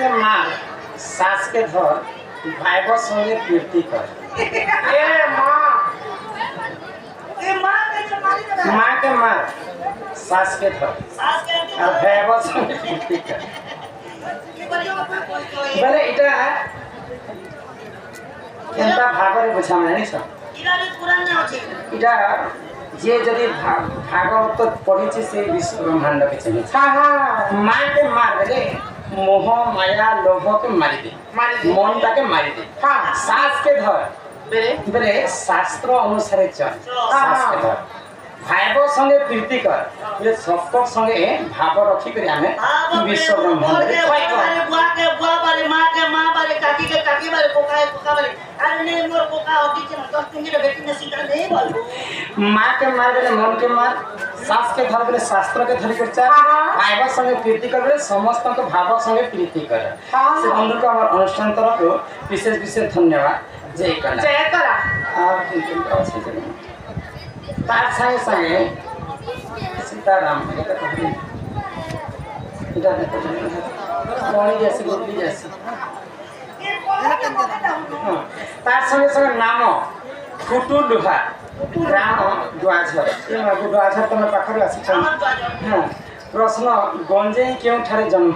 के मार सास के धर भाई संगे कीर्ति कर माँ के मार सास के धर और भाई संगे कीर्ति कर बोले इटा केनता भागरे बुझा माने छ इटा जे जदि भागवत पढ़ी से विश्व ब्रह्मांड के चले माँ के मार बोले मोह माया लोभ के मारी दे मन के मारी दे सास के धर बोले शास्त्र अनुसार चल सास के धर भाव संगे प्रीति कर बोले सबको संगे भाव रखी कर आमे विश्व ब्रह्मांड के बुआ के बुआ बारे मां के मां बारे काकी के काकी बारे कोका बारे अरे ने मोर कोका होती छ न 10 दिन बेटी ने सीधा नहीं बोल मां के मार बोले मन के मार सास के धर बोले शास्त्र के धर कर चार भाव संगे प्रीति कर बोले समस्त को भाव संगे प्रीति कर से बंधु को हमर अनुष्ठान तरफ विशेष विशेष धन्यवाद जय करा आप इनका से तार संगे संगे सीताराम इटा देखो रानी जैसी गोपी जैसी तार संगे संगे नाम फुटू लुहा राम द्वाझर ये मागु द्वाझर तुम पाखरे आसी छन हां प्रश्न गंजे केउ ठारे जन्म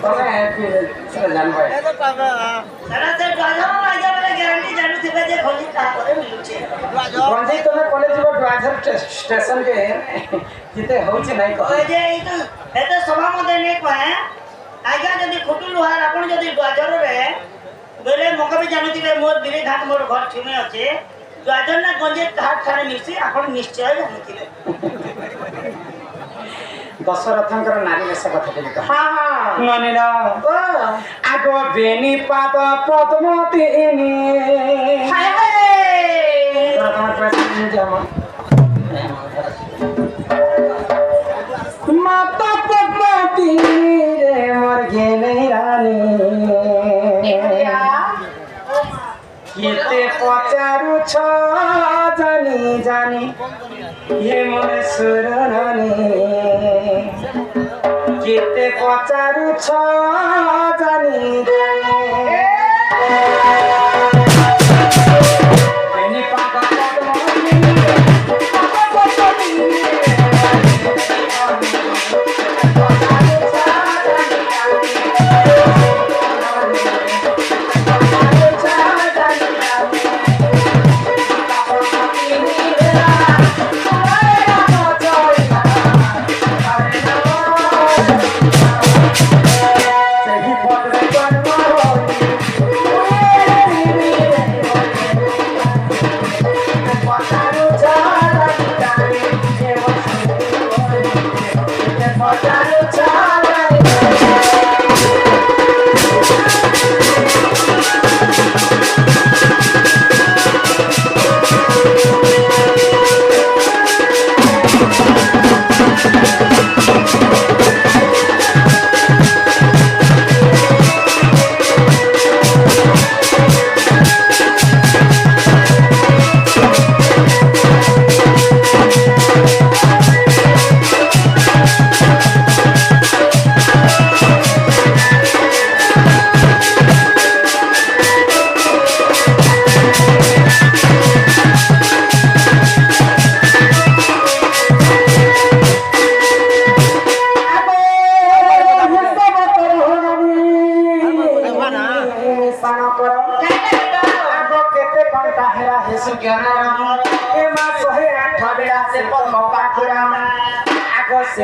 तमे फिर जान भाई सारा से द्वाझर आजा वाला गारंटी जानू थिबे जे खोली का करे मिलु छे गंजे तुम कॉलेज जीव द्वाझर स्टेशन के जिते होछि नाही को ओए जे ई तो एते सभा मध्ये ने कहे आजा जदी खुटू लोहार आपण जदी द्वाझर रे बोले मका भी जानू थिबे मोर बिरे घाट मोर घर छिमे अछि द्वाझर ना गंजे घाट खाने मिलसी आपण निश्चय जानू थिबे दशरथंकर नारी वेश कथा देली तो हां ननिना आगो बेनी पाद पद्मतीनी हाय हाय तोरा कमर पैसा जामा माता पद्मतीनी रे मर गेले रानी केते पचारु छ जानी जानी ये मोर सुरनानी केते पचारु छ जानी बेनी पाका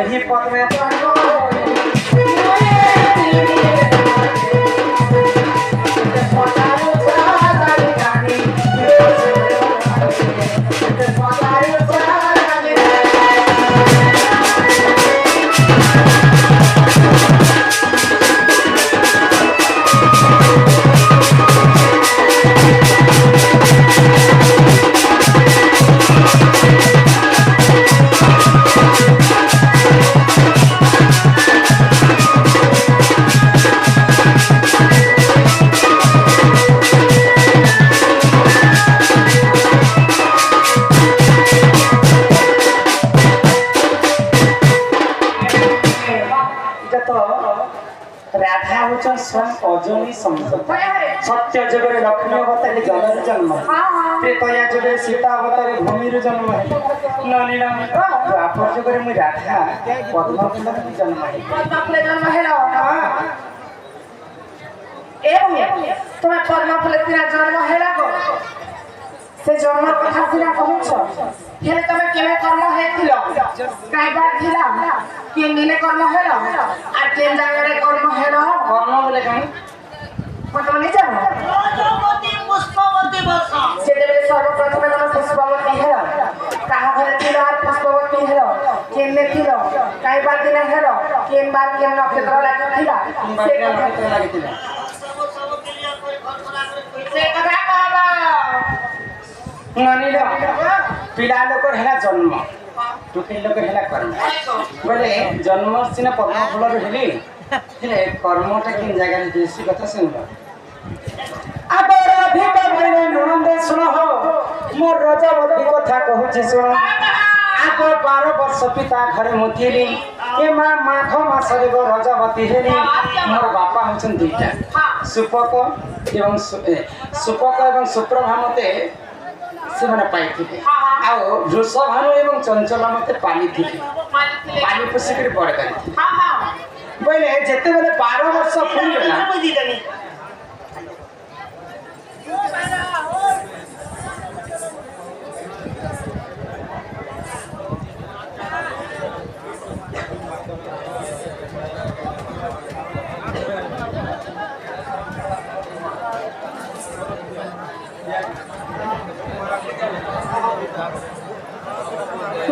ही पद में ଟିକେ ତ ରାଧା ହଉଛନ୍ତି ସ୍ୱୟଂ ଅଜମୀ ସମ୍ଭବ ସତ୍ୟ ଯୁଗରେ ଲକ୍ଷ୍ମୀ ଅବତାରେ ଜଳରେ ଜନ୍ମ ତ୍ରେତୟା ଯୁଗରେ ସୀତା ଅବତାରେ ଭୂମିରୁ ଜନ୍ମ ହେଲେ ନନୀଳ ଦ୍ୱାପର ଯୁଗରେ ମୁଁ ରାଧା ପଦ୍ମଫୁଲରେ ଜନ୍ମ ହେଲି तुम्हें पद्म फुल जन्म है से जन्म कथा सिना कहूछ हेले तमे केने कर्म हेतिलो काइबा थिला के मिले कर्म हेलो आ के जागरे कर्म हेलो कर्म बोले काई मत नहीं जानो रजवती पुष्पवती वर्षा जेते बे सर्वप्रथम मन पुष्पवती हेलो कहा घरे थिलो आ पुष्पवती हेलो केने थिलो काइबा दिन हेलो केन बार केन नक्षत्र लागि थिला से नक्षत्र लागि थिला सब क्लियर कर कल्पना कर से कथा कहबा ननील पिला लोकर हेला जन्म टुकी लोकर हेला कर्म बोले जन्म सिना पद्म फुलर हेली हेले कर्मटा किन जगह रे देसी कथा सुनबा आबर अधिक बोले ननंदे सुनो हो मोर रजवती कथा कहूची सुनो आगो 12 वर्ष पिता घरे मुथिली ए माघ मासरे गो रजवती हेली मोर बापा हछन दुईटा सुपक एवं सुप्रभामते से मैंने पाई आओ वृषभानु एवं चंचला मते पाली थी पाली पोषिक बड़ करी बोले जेते बेले 12 वर्ष पूरी गला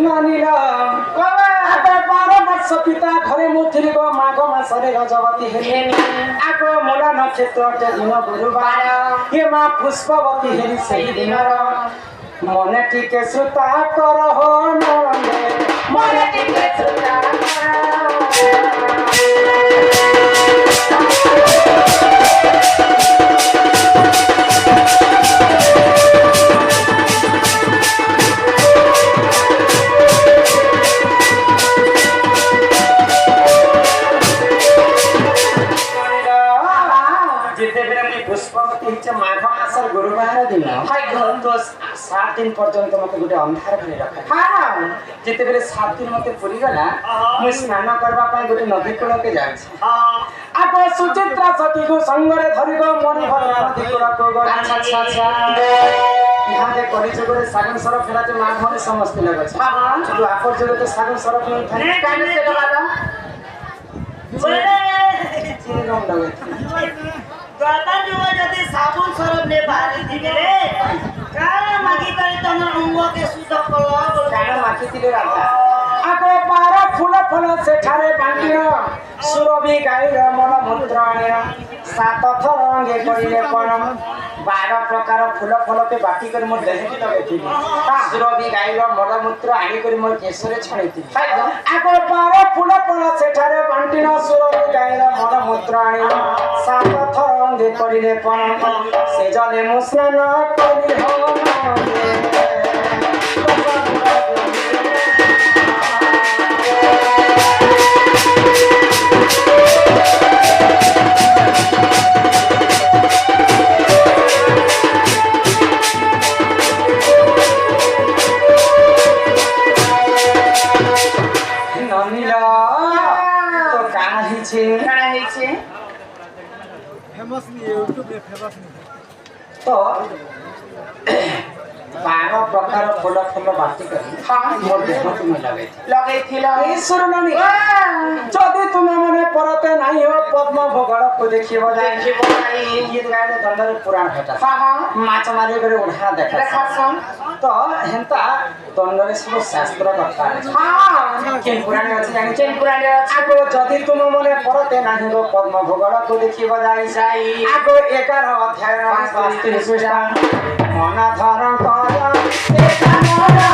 नानीला आगे 12 वर्ष पिता घरे मुथिली गो माघ मासरे रजवती हेली आगो मोला नक्षत्र दिन गुरुवार हे मा पुष्पवती हेली सही दिन मने टिके श्रुता कर हो नंदे मने टिके श्रुता माघ मासर गुरुवार दिन तो 7 दिन पर्यंत मत गोटे अंधार घरे रखा जिते बेले 7 दिन मते पूरी गला मु स्नान करबा पय गोटे नदी कूल के जाय छी आब सुचित्रा सती को संगरे धरि गो मन भर नदी कूल को गो अच्छा यहाँ दे कली जगरे सागन सरफ फेला जे माघ में समस्त लगे छ जो आपर जगह तो सागन सरफ नहीं था कान से लगा चिनी रंग लगे दादा जो जदी साबुन सरब ने बारी दिले काला मागी करे तमर अंग के शुद्ध कलो काला माखी दिले राजा आगो 12 फूल फल सेठारे बांटियो सुरभि गाईर मन मूत्र आनिया 7 थर अंगे करिले परम 12 प्रकार फूल फल के बाटी कर मोर देह की लगे थी सुरभि गाईर मन मूत्र आनी कर मोर केसरे छणी थी आगो 12 फूल फल सेठारे बांटिनो सुरभि गाईर मन मूत्र आनिया 7 थर अंगे करिले परम से जले मुस्नान करि हो फेमस नहीं यूट्यूब में फेमस नहीं तो 12 प्रकार फूल फूल बाटी कर मोर देह में लगे थिला ईश्वर नानी जदि तुमे मने परते नाही हो पद्म भोगड़ को देखिबो जाई गीत गाले दंडरे पुराण भेटा माछ मारी करे उठा देखा तो हेंता दंडरे सब शास्त्र कथा के पुराण अछि जानि के पुराण आगो जदि तुमे मने परते नाही हो पद्म भोगड़ को देखिबो जाई आगो 11 अध्याय वास्तु सुजा मना धरम कर एका मोरा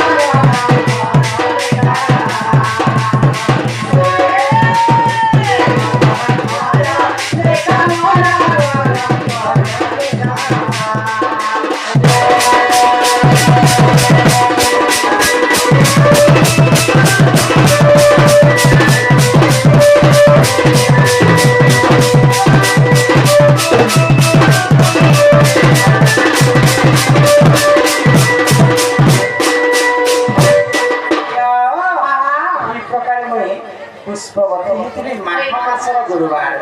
पुष्पवती हितरी माघ मासर गुरुवार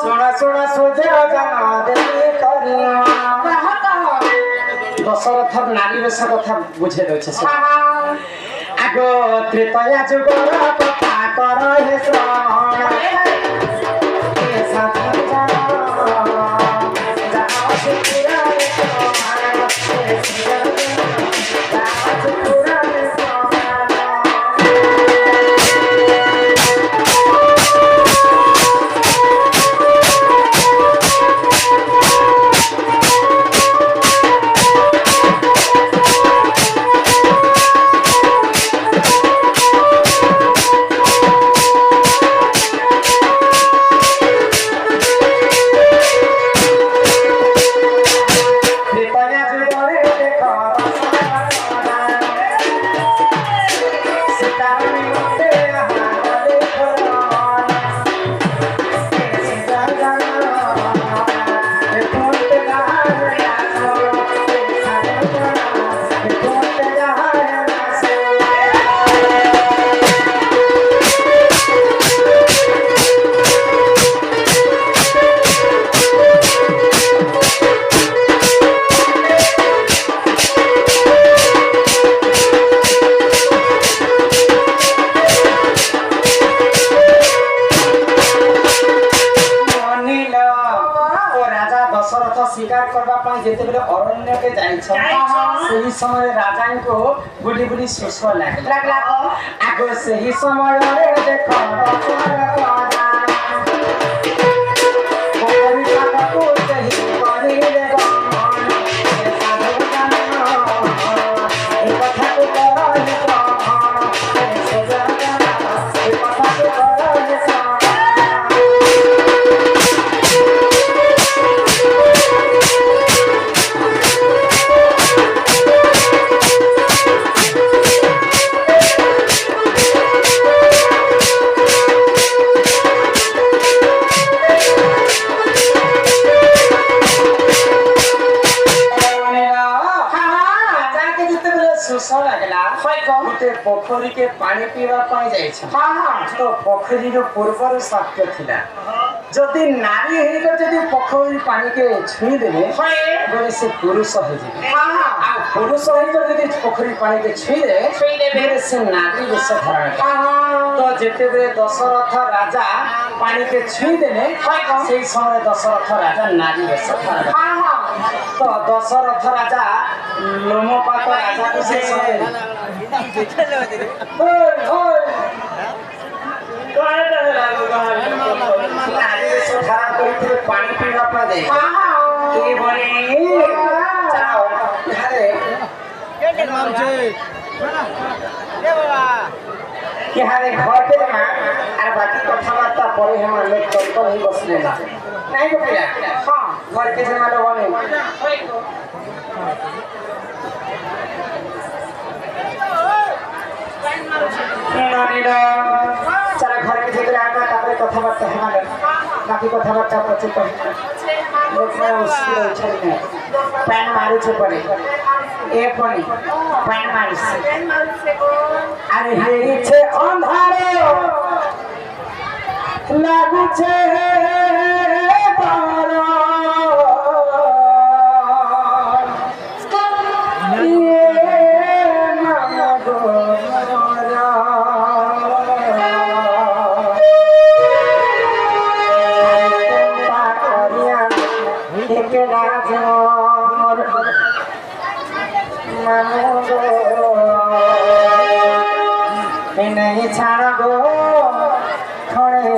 सोना सोना सोजे जाना देवी करिया दशरथ नारी बेश कथा बुझे दउछे आगो त्रेतया जुगर कथा कर हे श्रवण हे साधु शिकार करबा जेते बेले अरण्य के जाइछन सही समय राजा को गुडी गुडी शोष लागला आगो सही समय रे देखो पोखरी के पानी पीवा पाई जाय छ तो पोखरी रो पूर्वर साक्ष्य थिला जदि नारी हेई कर जदि पोखरी पानी के छुई देबे बोले से पुरुष हो जेबे आ पुरुष हेई कर जदि पोखरी पानी के छुई देबे से नारी बेस धारण तो जेते बे दशरथ राजा पानी के छुई देले सेई समय दशरथ राजा नारी बेस धारण तो दशरथ राजा लोमपात राजा को से समय पानी पीवा पड़े घर के बाकी कथबार्ता पर हम लोग चलकर ही बसले नहीं को पिया हाँ घर के जमा लोग चला घर के जेबे आना तापरे कथबार्ता हमारे बाकी कथबार्ता पछे कहि लोकना मुश्किल होय छै ने पैन मारू छै पड़े ए पनी पैन मारू से अरे हे छे अंधारे लागू छे तारा नहीं छाड़ गो खड़े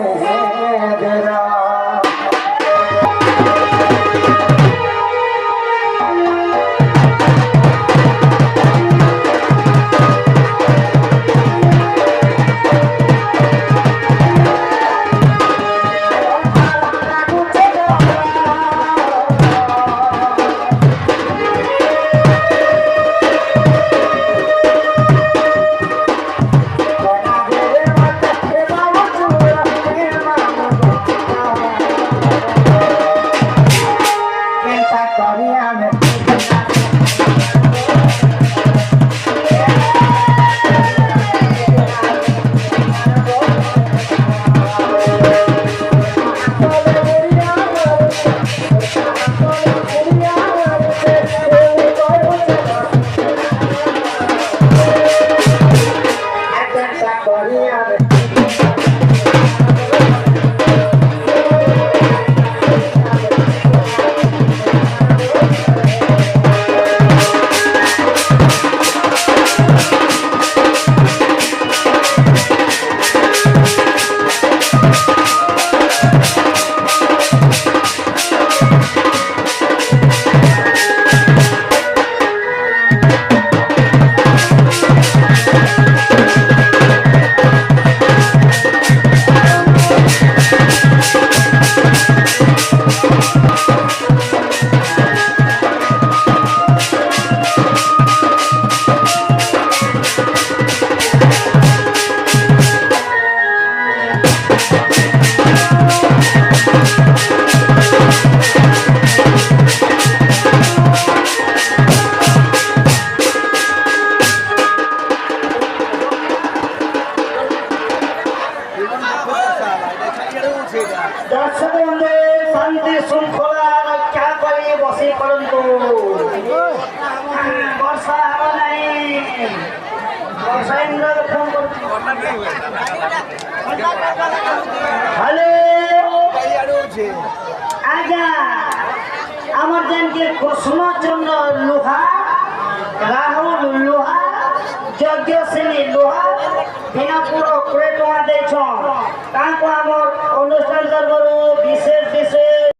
দর্শক বন্ধু শান্তি শৃঙ্খলা রক্ষা করে বসে পড়ন্তু বর্ষা হব নাই বর্ষা ইন্দ্র ফোন করছি হ্যালো আজ্ঞা আমার যেনকে কৃষ্ণচন্দ্র লোহা রাহুল লোহা যজ্ঞ শ্রেণী লোহা ভিনাপুর 20 টଙ୍କା ଦେଇଛନ୍ ତା